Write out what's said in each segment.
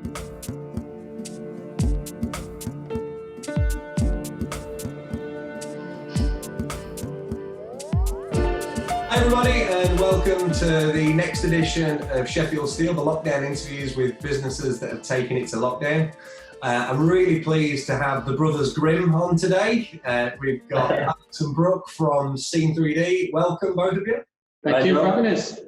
Hi everybody, and welcome to the next edition of Sheffield Steel, the lockdown interviews with businesses that have taken it to lockdown. I'm really pleased to have the brothers Grimm on today. We've got Alex and Brook from Scene3D. Welcome, both of you. Thank you for having us.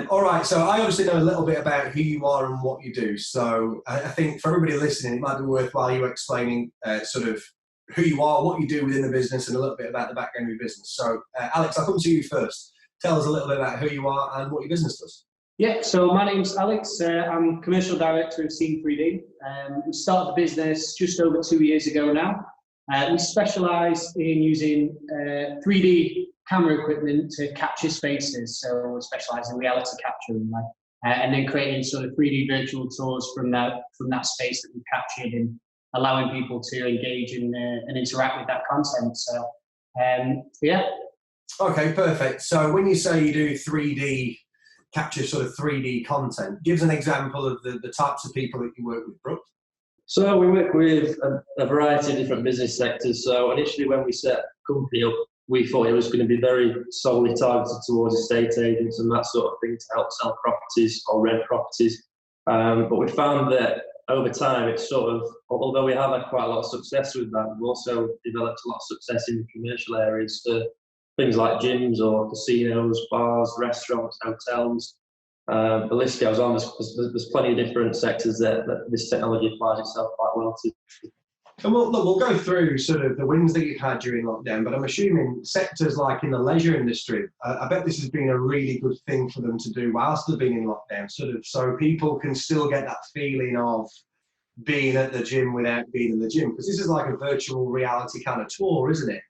All right, so I obviously know a little bit about who you are and what you do. So I think for everybody listening, it might be worthwhile you explaining sort of who you are, what you do within the business, and a little bit about the background of your business. So Alex, I'll come to you first. Tell us a little bit about who you are and what your business does. Yeah, so my name's Alex. I'm Commercial Director of Scene3D. We started the business just over 2 years ago now. We specialise in using 3D camera equipment to capture spaces. So we specialise in reality capture and then creating sort of 3D virtual tours from that space that we've captured and allowing people to engage and interact with that content. So, yeah. Okay, perfect. So when you say you do 3D, capture sort of 3D content, give us an example of the types of people that you work with, Brooke. So we work with a variety of different business sectors. So initially when we set the company up, we thought it was going to be very solely targeted towards estate agents and that sort of thing to help sell properties or rent properties. But we found that over time, it's sort of, although we have had quite a lot of success with that, we've also developed a lot of success in the commercial areas for things like gyms or casinos, bars, restaurants, hotels. The list goes on. There's plenty of different sectors that this technology applies itself quite well to. And we'll go through sort of the wins that you've had during lockdown, but I'm assuming sectors like in the leisure industry, I bet this has been a really good thing for them to do whilst they've been in lockdown, sort of so people can still get that feeling of being at the gym without being in the gym, because this is like a virtual reality kind of tour, isn't it?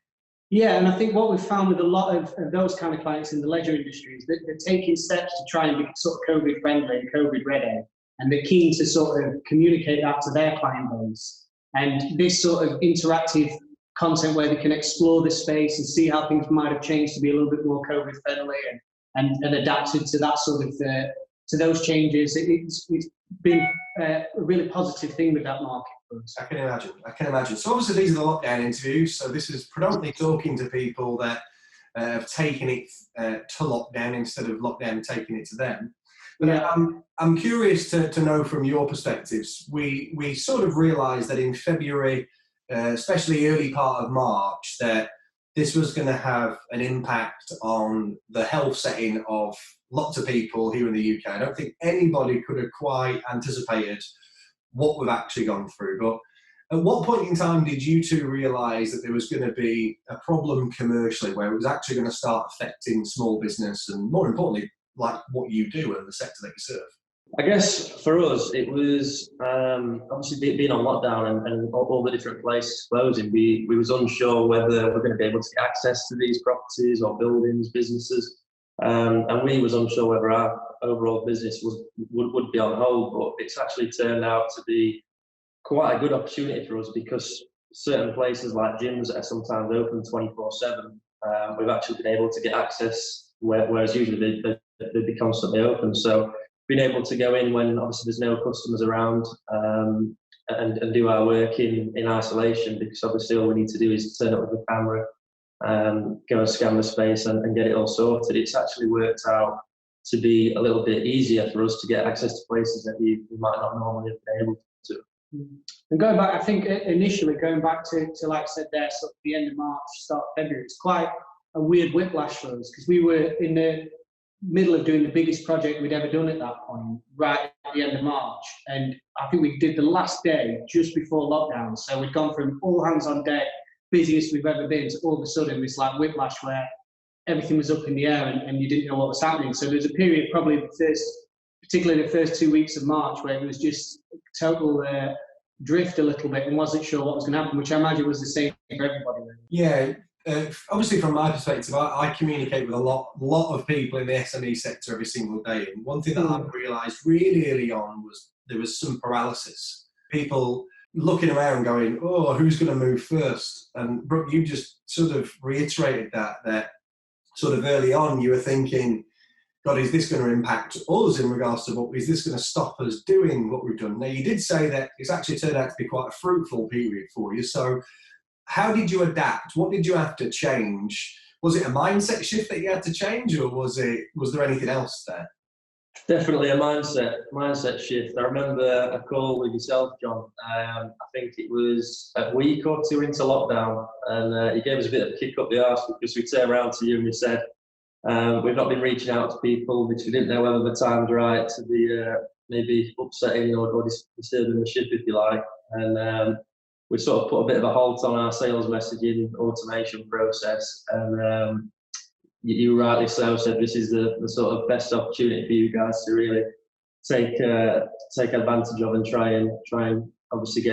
Yeah, and I think what we've found with a lot of those kind of clients in the leisure industry is that they're taking steps to try and be sort of COVID friendly and COVID ready, and they're keen to sort of communicate that to their client base. And this sort of interactive content where they can explore the space and see how things might have changed to be a little bit more COVID friendly and adapted to that sort of to those changes. It's been a really positive thing with that market. I can imagine. So obviously these are the lockdown interviews, so this is predominantly talking to people that have taken it to lockdown instead of lockdown taking it to them. But Yeah. I'm curious to know from your perspectives, we sort of realised that in February, especially early part of March, that this was going to have an impact on the health setting of lots of people here in the UK. I don't think anybody could have quite anticipated what we've actually gone through. But at what point in time did you two realise that there was going to be a problem commercially where it was actually going to start affecting small business and, more importantly, like what you do and the sector that you serve? I guess for us, it was obviously being on lockdown and all the different places closing, we was unsure whether we're going to be able to get access to these properties or buildings, businesses. And we was unsure whether our overall business would be on hold, but it's actually turned out to be quite a good opportunity for us because certain places like gyms that are sometimes open 24/7, we've actually been able to get access whereas usually they'd be constantly open. So being able to go in when obviously there's no customers around and do our work in isolation, because obviously all we need to do is turn up with the camera, go and scan the space and get it all sorted. It's actually worked out to be a little bit easier for us to get access to places that we might not normally have been able to. And going back, I think initially going back to like I said there, sort of the end of March, start of February, it's quite a weird whiplash for us because we were in the middle of doing the biggest project we'd ever done at that point, right at the end of March. And I think we did the last day just before lockdown. So we'd gone from all hands on deck, busiest we've ever been, to all of a sudden this like whiplash where everything was up in the air and you didn't know what was happening. So there was a period, probably particularly the first 2 weeks of March, where it was just total drift a little bit and wasn't sure what was going to happen, which I imagine was the same for everybody. Yeah, obviously from my perspective, I communicate with a lot of people in the SME sector every single day. And one thing that I've realised really early on was there was some paralysis. People looking around going, oh, who's going to move first? And Brooke, you just sort of reiterated that sort of early on you were thinking, God, is this going to impact us in regards to is this going to stop us doing what we've done? Now, you did say that it's actually turned out to be quite a fruitful period for you. So how did you adapt? What did you have to change? Was it a mindset shift that you had to change, or was there anything else there? Definitely a mindset shift. I remember a call with yourself, John. I think it was a week or two into lockdown, and you gave us a bit of a kick up the arse because we turned around to you and we said, we've not been reaching out to people because we didn't know whether the time's right to be maybe upsetting or disturbing the ship, if you like. And we sort of put a bit of a halt on our sales messaging automation process. And you rightly so said this is the sort of best opportunity for you guys to really take advantage of and try and obviously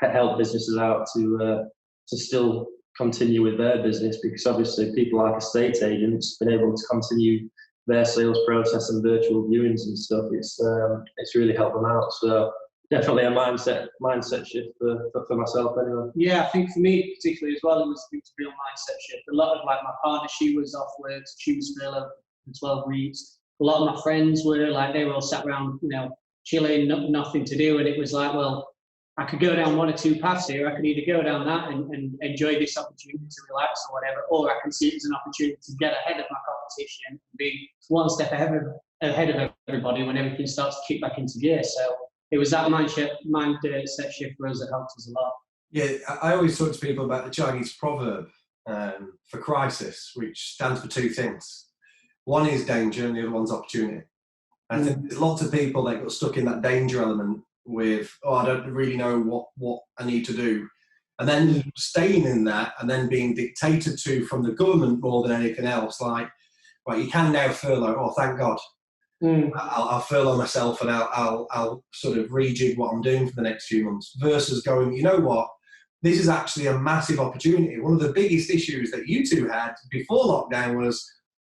help businesses out to still continue with their business, because obviously people like estate agents been able to continue their sales process and virtual viewings and stuff. It's really helped them out. So definitely a mindset shift for myself anyway. Yeah, I think for me particularly as well, it was a real mindset shift. A lot of like my partner, she was off work, she was furloughed for 12 weeks. A lot of my friends were like, they were all sat around, chilling, nothing to do, and it was like, well, I could go down one or two paths here. I could either go down that and enjoy this opportunity to relax or whatever, or I can see it as an opportunity to get ahead of my competition and be one step ahead of everybody when everything starts to kick back into gear. So it was that mindset shift for us that helped us a lot. Yeah, I always talk to people about the Chinese proverb for crisis, which stands for two things. One is danger and the other one's opportunity. And I think there's lots of people that got stuck in that danger element with, I don't really know what I need to do. And then staying in that and then being dictated to from the government more than anything else, like, right, you can now furlough, thank God. I'll furlough myself and I'll sort of rejig what I'm doing for the next few months, versus going, you know what, this is actually a massive opportunity. One of the biggest issues that you two had before lockdown was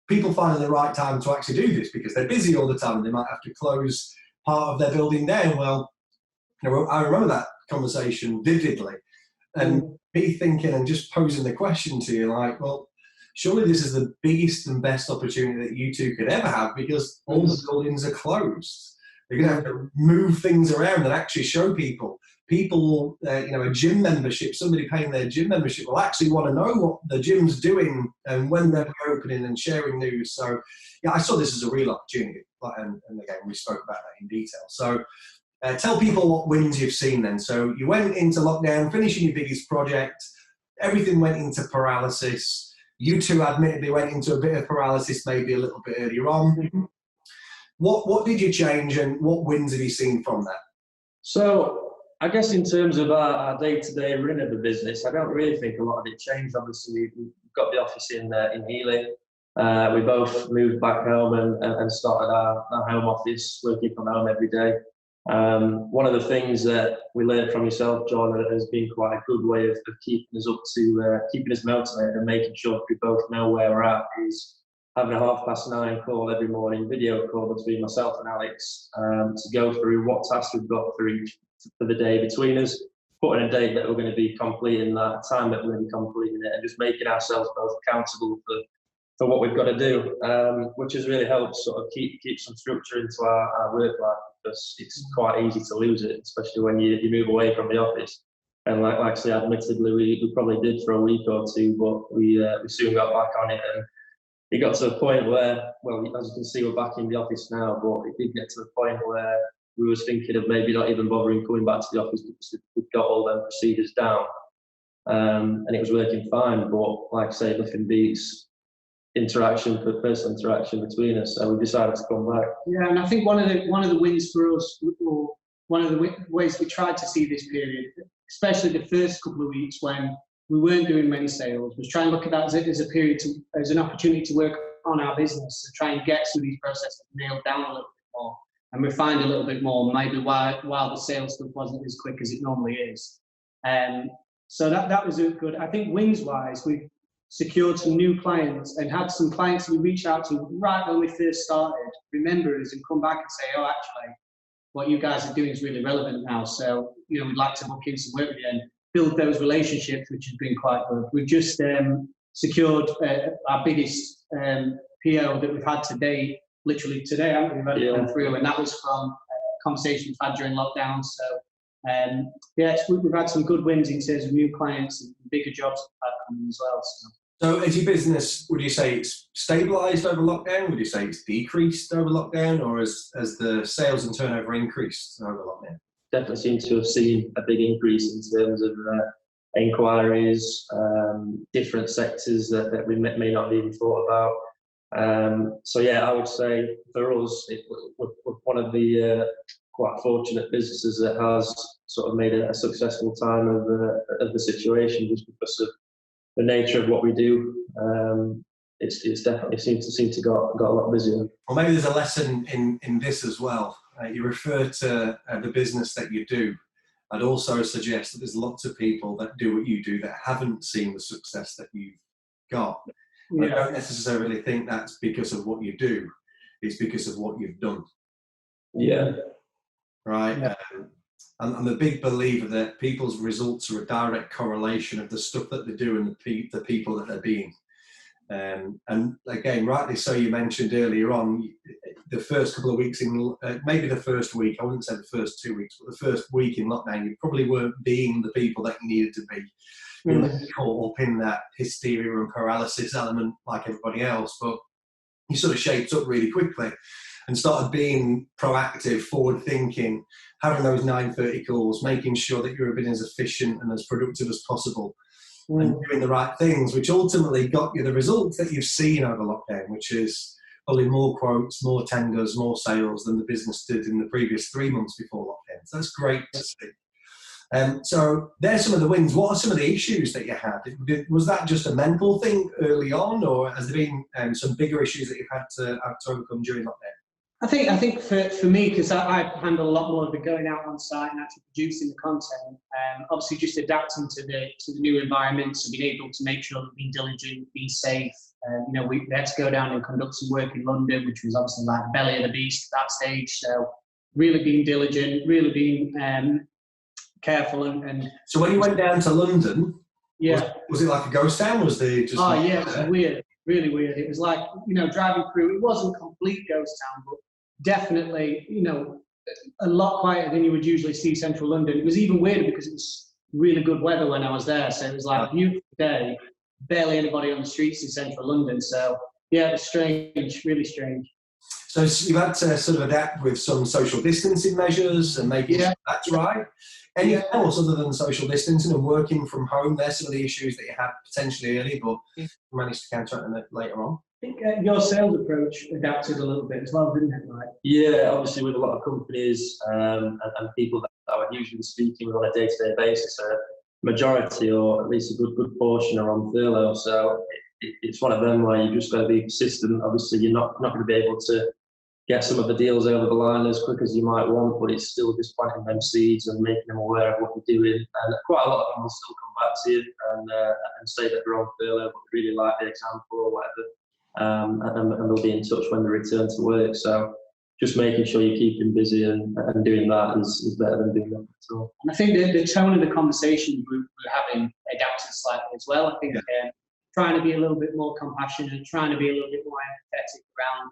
people finding the right time to actually do this because they're busy all the time and they might have to close part of their building down. Well, I remember that conversation vividly, and me thinking and just posing the question to you, like, well, surely this is the biggest and best opportunity that you two could ever have, because all the buildings are closed. You're going to have to move things around and actually show people. People, a gym membership, somebody paying their gym membership will actually want to know what the gym's doing and when they're opening and sharing news. So, yeah, I saw this as a real opportunity. And again, we spoke about that in detail. So, tell people what wins you've seen then. So you went into lockdown, finishing your biggest project, everything went into paralysis. You two admittedly went into a bit of paralysis maybe a little bit earlier on. What did you change and what wins have you seen from that? So I guess in terms of our day-to-day running of the business, I don't really think a lot of it changed. Obviously, we've got the office in Ely. We both moved back home and started our home office, working from home every day. One of the things that we learned from yourself, John, has been quite a good way of keeping us up to keeping us motivated and making sure we both know where we're at, is having a 9:30 call every morning, video call between myself and Alex, to go through what tasks we've got for the day between us, putting a date that we're going to be completing that, time that we're going to be completing it, and just making ourselves both accountable for what we've got to do, which has really helped sort of keep some structure into our work life, because it's quite easy to lose it, especially when you move away from the office. And like I say, admittedly, we probably did for a week or two, but we soon got back on it, and it got to a point where, well, as you can see, we're back in the office now, but it did get to the point where we was thinking of maybe not even bothering coming back to the office because we've got all them procedures down, and it was working fine. But like I say, nothing beats personal interaction between us, so we decided to come back. Yeah, and I think one of the wins for us, or one of the ways we tried to see this period, especially the first couple of weeks when we weren't doing many sales, was try and look at that as a period as an opportunity to work on our business and try and get some of these processes nailed down a little bit more and refined a little bit more, maybe while the sales stuff wasn't as quick as it normally is. So that was good. I think wins wise, we've secured some new clients and had some clients we reached out to right when we first started, remember us and come back and say, oh, actually, what you guys are doing is really relevant now. So, we'd like to book in some work with you and build those relationships, which has been quite good. We've just secured our biggest PO that we've had to date literally today, haven't we? We've gone through, and that was from conversations we've had during lockdown. So, we've had some good wins in terms of new clients and bigger jobs coming as well. So as your business, would you say it's stabilised over lockdown? Would you say it's decreased over lockdown, or has the sales and turnover increased over lockdown? Definitely seem to have seen a big increase in terms of inquiries, different sectors that we may not have even thought about. So yeah, I would say for us, we're one of the quite fortunate businesses that has sort of made a successful time of the situation, just because of the nature of what we do. It's definitely seemed to got a lot busier. Well, maybe there's a lesson in this as well. You refer to the business that you do. I'd also suggest that there's lots of people that do what you do that haven't seen the success that you've got. Yeah. I don't necessarily think that's because of what you do. It's because of what you've done. Yeah. Right? Yeah. I'm a big believer that people's results are a direct correlation of the stuff that they do and the people that they're being. And again, rightly so, you mentioned earlier on, the first couple of weeks maybe the first week, I wouldn't say the first 2 weeks, but the first week in lockdown, you probably weren't being the people that you needed to be. You were caught up in that hysteria and paralysis element like everybody else, but you sort of shaped up really quickly and started being proactive, forward thinking, having those 9:30 calls, making sure that you're being as efficient and as productive as possible. And doing the right things, which ultimately got you the results that you've seen over lockdown, which is probably more quotes, more tenders, more sales than the business did in the previous 3 months before lockdown. So that's great to see. So there's some of the wins. What are some of the issues that you had? Was that just a mental thing early on, or has there been some bigger issues that you've had to overcome during lockdown? I think for me, because I handle a lot more of the going out on site and actually producing the content, obviously just adapting to the new environment, so being able to make sure that being diligent, being safe. We had to go down and conduct some work in London, which was obviously like the belly of the beast at that stage. So really being diligent, really being careful. And so when you went down to London, yeah, was it like a ghost town? Was there just? Oh yeah, it was weird, really weird. It was like driving through. It wasn't a complete ghost town, but definitely, a lot quieter than you would usually see central London. It was even weirder because it was really good weather when I was there. So it was like a beautiful day, barely anybody on the streets in central London. So yeah, it was strange, really strange. So you had to sort of adapt with some social distancing measures and making sure that's right. Anything else other than social distancing and working from home? There's some of the issues that you had potentially early, but you managed to counteract them later on. I think your sales approach adapted a little bit as well, didn't it? Right? Yeah, obviously with a lot of companies and people that I would usually speaking with on a day-to-day basis, a majority or at least a good portion are on furlough. So it's one of them where you just got to be persistent. Obviously, you're not going to be able to get some of the deals over the line as quick as you might want, but it's still just planting them seeds and making them aware of what you're doing. And quite a lot of them will still come back to you and say that they're on furlough, but really like the example or whatever. And they'll be in touch when they return to work. So just making sure you keep them busy and doing that is better than doing that at all. And I think the tone of the conversation we're having adapted slightly as well. I think trying to be a little bit more compassionate, trying to be a little bit more empathetic around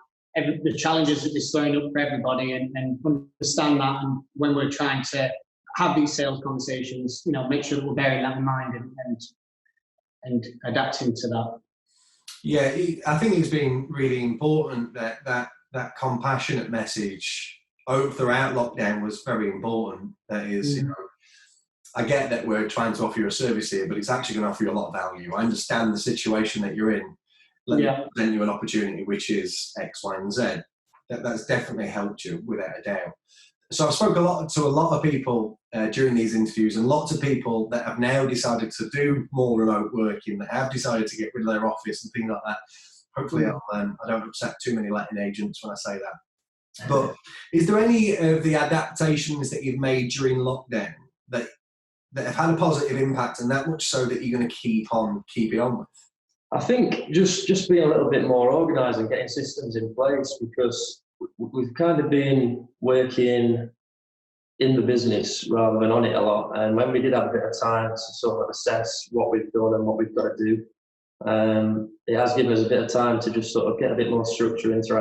the challenges that is throwing up for everybody, and understand that. And when we're trying to have these sales conversations, make sure that we're bearing that in mind and adapting to that. Yeah, I think it's been really important that compassionate message throughout lockdown was very important. That is, I get that we're trying to offer you a service here, but it's actually going to offer you a lot of value. I understand the situation that you're in. Let me present you an opportunity, which is X, Y, and Z. That's definitely helped you without a doubt. So I've spoken to a lot of people during these interviews, and lots of people that have now decided to do more remote working, that have decided to get rid of their office and things like that. Hopefully I don't upset too many letting agents when I say that. But is there any of the adaptations that you've made during lockdown that have had a positive impact, and that much so that you're going to keep it on with? I think just being a little bit more organised and getting systems in place, because we've kind of been working in the business rather than on it a lot. And when we did have a bit of time to sort of assess what we've done and what we've got to do, it has given us a bit of time to just sort of get a bit more structure into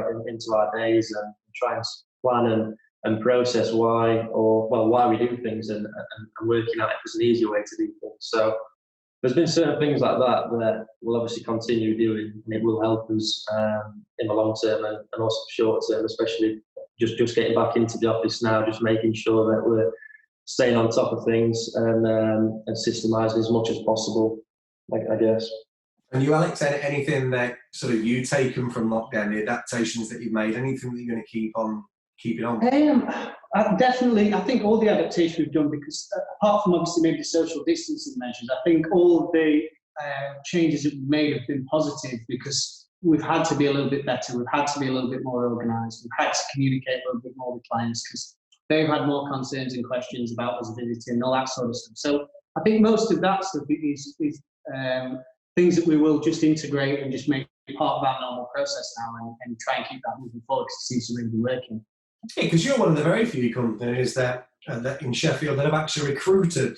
our days and try and plan and process why we do things and working out if there's an easier way to do things. So there's been certain things like that we'll obviously continue doing, and it will help us in the long term and also short term, especially just getting back into the office now, just making sure that we're staying on top of things and systemizing as much as possible, I guess. And you, Alex, anything that sort of you've taken from lockdown, the adaptations that you've made, anything that you're going to keep it on? Definitely, I think all the adaptation we've done, because apart from obviously maybe social distancing measures, I think all the changes that we've made have been positive, because we've had to be a little bit better, we've had to be a little bit more organised, we've had to communicate a little bit more with clients because they've had more concerns and questions about us visiting and all that sort of stuff. So I think most of that stuff is things that we will just integrate and just make part of our normal process now and try and keep that moving forward, because it seems to really be working. Yeah, because you're one of the very few companies that in Sheffield that have actually recruited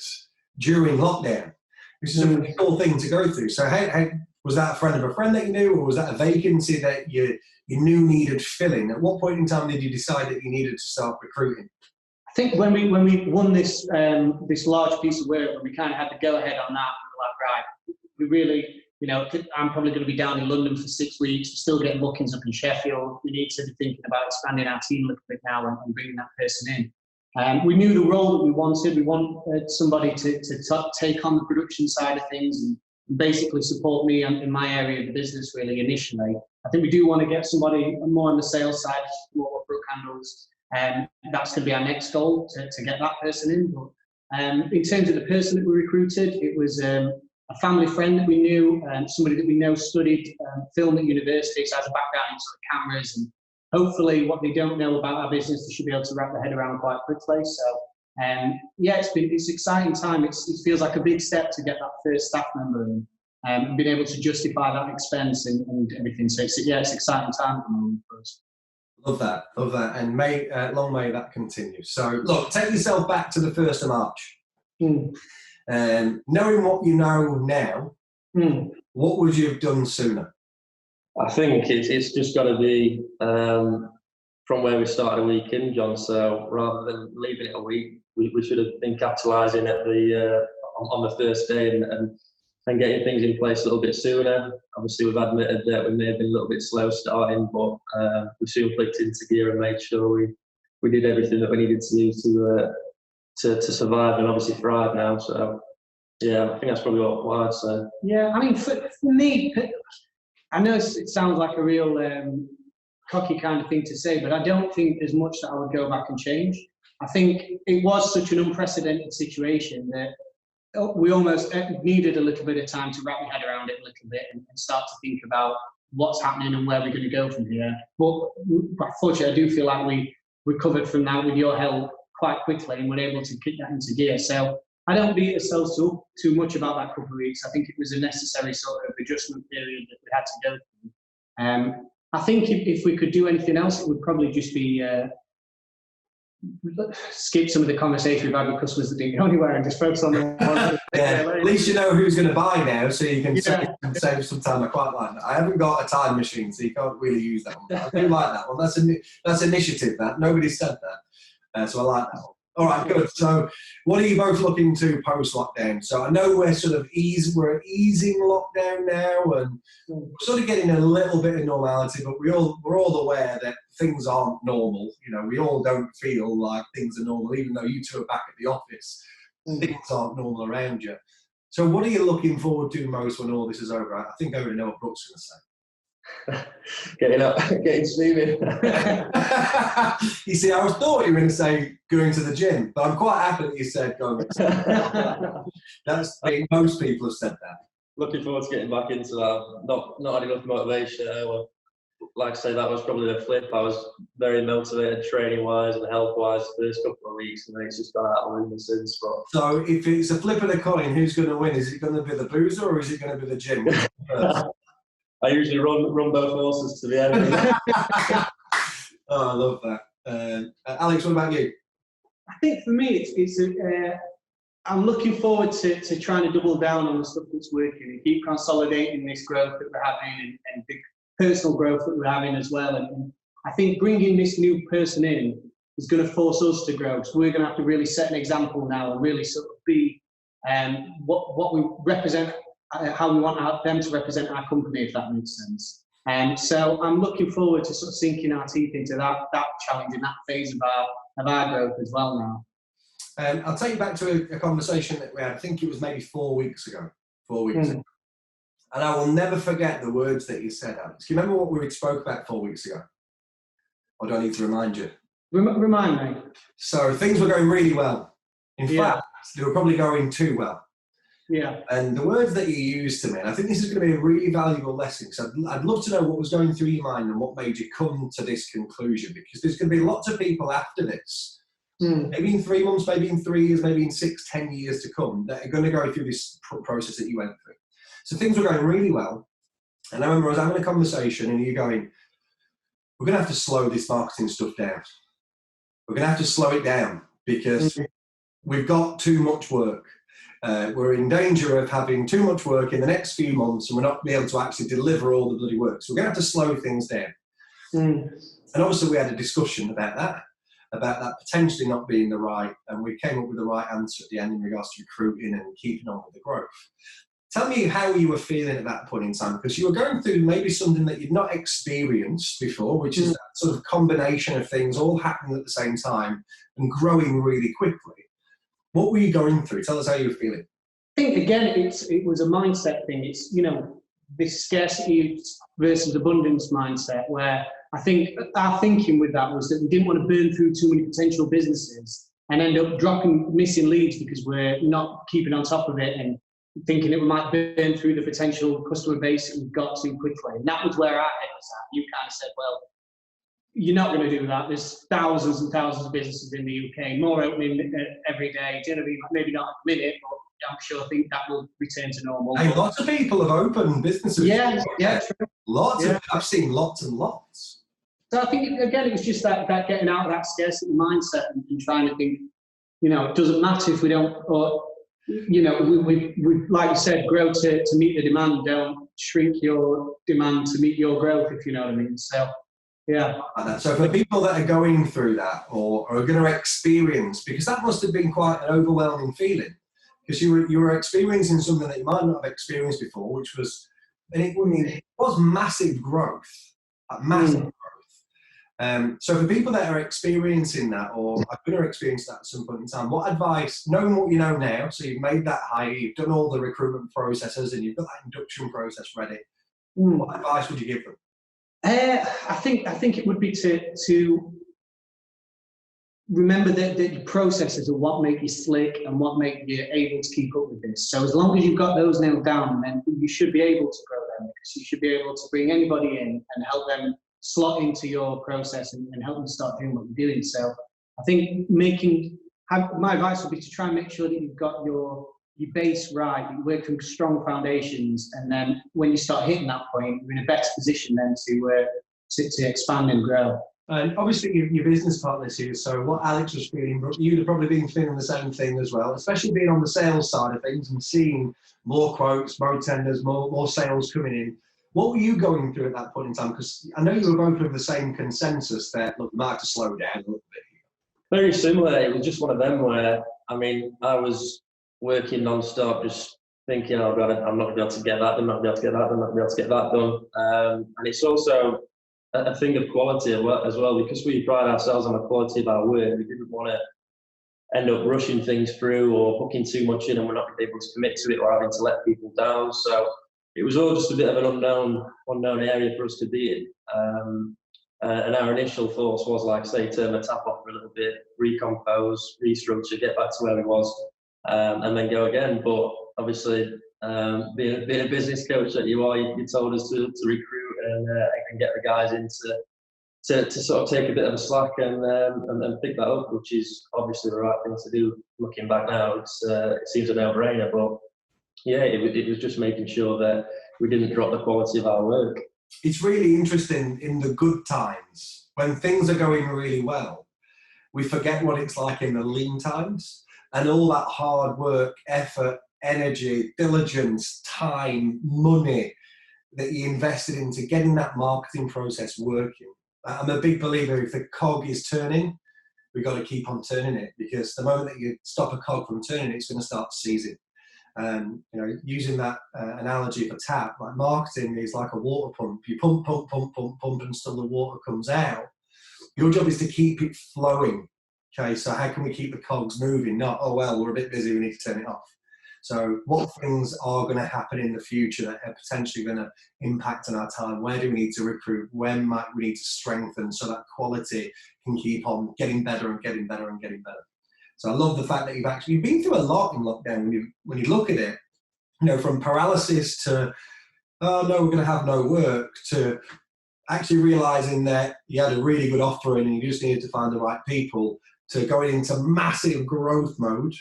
during lockdown, which is a really cool thing to go through. So how was that a friend of a friend that you knew, or was that a vacancy that you knew needed filling? At what point in time did you decide that you needed to start recruiting? I think when we won this large piece of work, when we kind of had to go ahead on that, we were like, right, we really, I'm probably going to be down in London for 6 weeks. We're still getting bookings up in Sheffield. We need to be thinking about expanding our team a little bit now and bringing that person in. We knew the role that we wanted. We wanted somebody to take on the production side of things and basically support me in my area of the business, really, initially. I think we do want to get somebody more on the sales side, more what Brook handles. That's going to be our next goal, to get that person in. But in terms of the person that we recruited, it was a family friend that we knew, somebody that we know studied film at university, so has a background in sort of cameras, and hopefully what they don't know about our business, they should be able to wrap their head around quite quickly. So yeah, it's an exciting time. It feels like a big step to get that first staff member in, and being able to justify that expense and everything. So it's an exciting time at the moment for us. Love that, and long may that continue. So look, take yourself back to the 1st of March. Knowing what you know now, what would you have done sooner? I think it's just got to be from where we started a week in, John. So rather than leaving it a week, we should have been capitalising at on the first day and getting things in place a little bit sooner. Obviously, we've admitted that we may have been a little bit slow starting, but we soon clicked into gear and made sure we did everything that we needed to do to survive and obviously thrive now. So yeah, I think that's probably what I'd say. Yeah, I mean, for me, I know it sounds like a real cocky kind of thing to say, but I don't think there's much that I would go back and change. I think it was such an unprecedented situation that we almost needed a little bit of time to wrap my head around it a little bit and start to think about what's happening and where we're going to go from here. But fortunately, I do feel like we recovered from that with your help quite quickly and were able to kick that into gear. So I don't beat ourselves too much about that couple of weeks. I think it was a necessary sort of adjustment period that we had to go through. I think if we could do anything else, it would probably just be skip some of the conversation we've had with customers that didn't go anywhere and just focus on the ones. Yeah, at least you know who's going to buy now, so you can save some time. I quite like that. I haven't got a time machine, so you can't really use that one. But I do like that one. That's initiative. That nobody said that, so I like that one. All right, good. So, what are you both looking to post lockdown? So I know we're sort of we're easing lockdown now, and we're sort of getting a little bit of normality. But we're all aware that things aren't normal. We all don't feel like things are normal, even though you two are back at the office. Things aren't normal around you. So, what are you looking forward to most when all this is over? I think I already know what Brooke's going to say. Getting swimming. You see, I thought you were going to say going to the gym, but I'm quite happy that you said going to the gym. Most people have said that. Looking forward to getting back into that. Not had enough motivation. Like I say, that was probably the flip. I was very motivated training-wise and health-wise the first couple of weeks, and then it's just gone out of the since. So if it's a flip of the coin, who's going to win? Is it going to be the boozer or is it going to be the gym? I usually run both horses to the end. Oh, I love that. Alex, what about you? I think for me, it's I'm looking forward to trying to double down on the stuff that's working and keep consolidating this growth that we're having and the personal growth that we're having as well. And I think bringing this new person in is going to force us to grow. So we're going to have to really set an example now and really sort of be what we represent, how we want them to represent our company, if that makes sense. So I'm looking forward to sort of sinking our teeth into that challenge and that phase of our growth as well now. I'll take you back to a conversation that we had, I think it was maybe 4 weeks ago. 4 weeks ago. And I will never forget the words that you said, Alex. Do you remember what we spoke about 4 weeks ago? Or do I need to remind you? Remind me. So things were going really well. In fact, they were probably going too well. Yeah. And the words that you used to me, and I think this is going to be a really valuable lesson, because I'd love to know what was going through your mind and what made you come to this conclusion, because there's going to be lots of people after this, maybe in 3 months, maybe in 3 years, maybe in 6, 10 years to come, that are going to go through this process that you went through. So things were going really well. And I remember I was having a conversation and you going, we're going to have to slow this marketing stuff down. We're going to have to slow it down because we've got too much work. We're in danger of having too much work in the next few months and we're not be able to actually deliver all the bloody work. So we're going to have to slow things down. And obviously we had a discussion about that potentially not being the right, and we came up with the right answer at the end in regards to recruiting and keeping on with the growth. Tell me how you were feeling at that point in time, because you were going through maybe something that you'd not experienced before, which is that sort of combination of things all happening at the same time and growing really quickly. What were you going through? Tell us how you were feeling. I think, again, it was a mindset thing. It's, this scarcity versus abundance mindset, where I think our thinking with that was that we didn't want to burn through too many potential businesses and end up missing leads because we're not keeping on top of it and thinking that we might burn through the potential customer base that we've got too quickly. And that was where our head was at. You kind of said, well, you're not going to do that. There's thousands and thousands of businesses in the UK, more opening every day. Generally, maybe not at the minute, but I'm sure I think that will return to normal. Hey, lots of people have opened businesses. Yeah, true. I've seen lots and lots. So I think, again, it was just that getting out of that scarcity mindset and trying to think, it doesn't matter if we don't, or, we like you said, grow to meet the demand. Don't shrink your demand to meet your growth, if you know what I mean. So, yeah. So for people that are going through that or are going to experience, because that must have been quite an overwhelming feeling, because you were experiencing something that you might not have experienced before, which was, and it was massive growth, massive growth. So for people that are experiencing that or are going to experience that at some point in time, what advice, knowing what you know now, so you've made that hire, you've done all the recruitment processes and you've got that induction process ready, what advice would you give them? I think it would be to remember that the processes are what make you slick and what make you able to keep up with this. So as long as you've got those nailed down, then you should be able to grow them, because you should be able to bring anybody in and help them slot into your process and help them start doing what you're doing. So I think my advice would be to try and make sure that you've got your base right, you work from strong foundations, and then when you start hitting that point, you're in a better position then to expand and grow. And obviously your business partners here, so what Alex was feeling, you'd have probably been feeling the same thing as well, especially being on the sales side of things and seeing more quotes, more tenders, more sales coming in. What were you going through at that point in time? Because I know you were both of the same consensus that, look, we might have to slow down a little bit. Very similar. It was just one of them where, I was working non-stop, just thinking, oh God, I'm not going to be able to get that, I'm not going to be able to get that, I'm not going to be able to get that done. And it's also a thing of quality as well, because we pride ourselves on the quality of our work. We didn't want to end up rushing things through or booking too much in and we're not able to commit to it or having to let people down. So it was all just a bit of an unknown area for us to be in. And our initial thoughts was, like, say, turn the tap off for a little bit, recompose, restructure, get back to where we was, and then go again. But obviously, being a business coach that you are, you told us to recruit and get the guys in to sort of take a bit of a slack and pick that up, which is obviously the right thing to do. Looking back now, it seems a no-brainer, but yeah, it was just making sure that we didn't drop the quality of our work. It's really interesting in the good times, when things are going really well, we forget what it's like in the lean times. and all that hard work, effort, energy, diligence, time, money that you invested into getting that marketing process working. I'm a big believer, if the cog is turning, we've got to keep on turning it, because the moment that you stop a cog from turning, it's going to start seizing. Using that analogy of a tap, like marketing is like a water pump. You pump, pump, pump, pump, pump until the water comes out. Your job is to keep it flowing. Okay, so how can we keep the cogs moving? Not, oh, well, we're a bit busy, we need to turn it off. So what things are going to happen in the future that are potentially going to impact on our time? Where do we need to recruit? When might we need to strengthen so that quality can keep on getting better and getting better and getting better? So I love the fact that you've been through a lot in lockdown. When you look at it, from paralysis to, oh no, we're going to have no work, to actually realizing that you had a really good offering and you just needed to find the right people, to going into massive growth mode,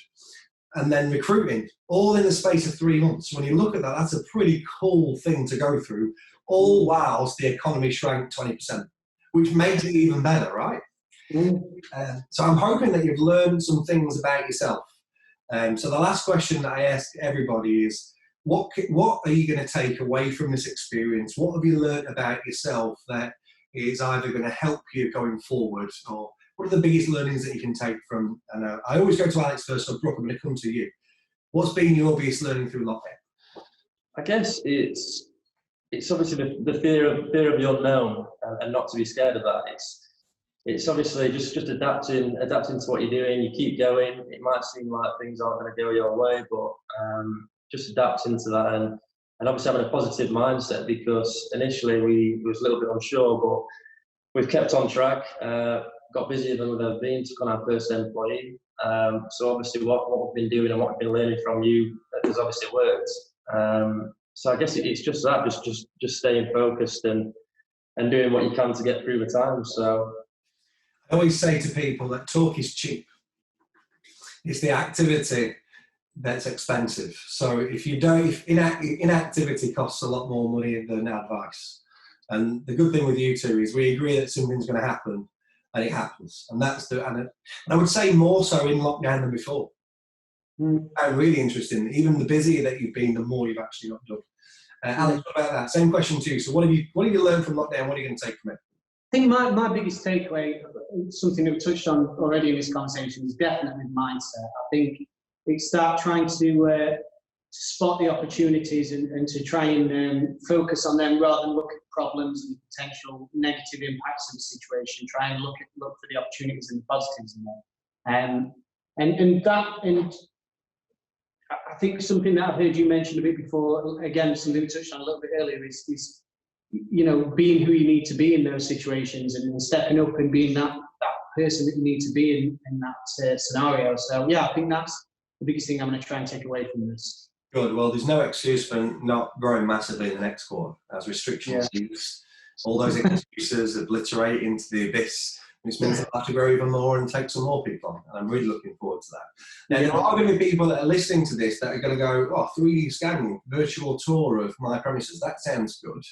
and then recruiting, all in the space of 3 months. When you look at that, that's a pretty cool thing to go through, all whilst the economy shrank 20%, which makes it even better, right? So I'm hoping that you've learned some things about yourself. So the last question that I ask everybody is, what are you going to take away from this experience? What have you learned about yourself that is either going to help you going forward, or what are the biggest learnings that you can take from, and I always go to Alex first, so Brook, I'm going to come to you. What's been your biggest learning through lockdown? I guess it's obviously the fear of the unknown, and not to be scared of that. It's obviously just adapting to what you're doing. You keep going. It might seem like things aren't going to go your way, but just adapting to that, and obviously having a positive mindset, because initially we was a little bit unsure, but we've kept on track. Got busier than we've ever been, took on our first employee. So obviously what we've been doing and what we've been learning from you has obviously worked. So I guess it's just that, just staying focused and doing what you can to get through the time. So I always say to people that talk is cheap. It's the activity that's expensive. So if inactivity costs a lot more money than advice. And the good thing with you two is we agree that something's going to happen, and it happens. And and I would say more so in lockdown than before. And really interesting. Even the busier that you've been, the more you've actually got done. Alex, what about that? Same question to you. So what have you learned from lockdown? What are you going to take from it? I think my biggest takeaway, something that we touched on already in this conversation, is definitely mindset. I think it's start trying to spot the opportunities and to try and focus on them rather than look at problems and potential negative impacts of the situation. Try and look for the opportunities and the positives in them. And I think something that I've heard you mention a bit before, again, something we touched on a little bit earlier, is being who you need to be in those situations, and stepping up and being that person that you need to be in that scenario. So yeah, I think that's the biggest thing I'm going to try and take away from this. Good. Well, there's no excuse for not growing massively in the next quarter as restrictions ease. All those excuses obliterate into the abyss, which means I'll have to grow even more and take some more people on. And I'm really looking forward to that. Now, there are going to be people that are listening to this that are going to go, oh, 3D scanning, virtual tour of my premises. That sounds good.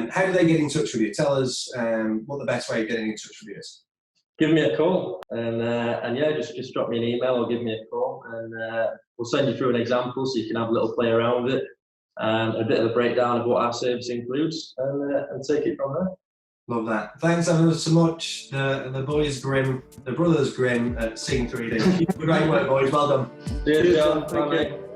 How do they get in touch with you? Tell us what the best way of getting in touch with you is. Give me a call, and yeah, just drop me an email or give me a call, and we'll send you through an example so you can have a little play around with it, a bit of a breakdown of what our service includes, and take it from there. Love that. Thanks ever so much, the brothers Grimm at Scene3D. Keep up the great work, boys. Well done. Cheers, John. Thank you.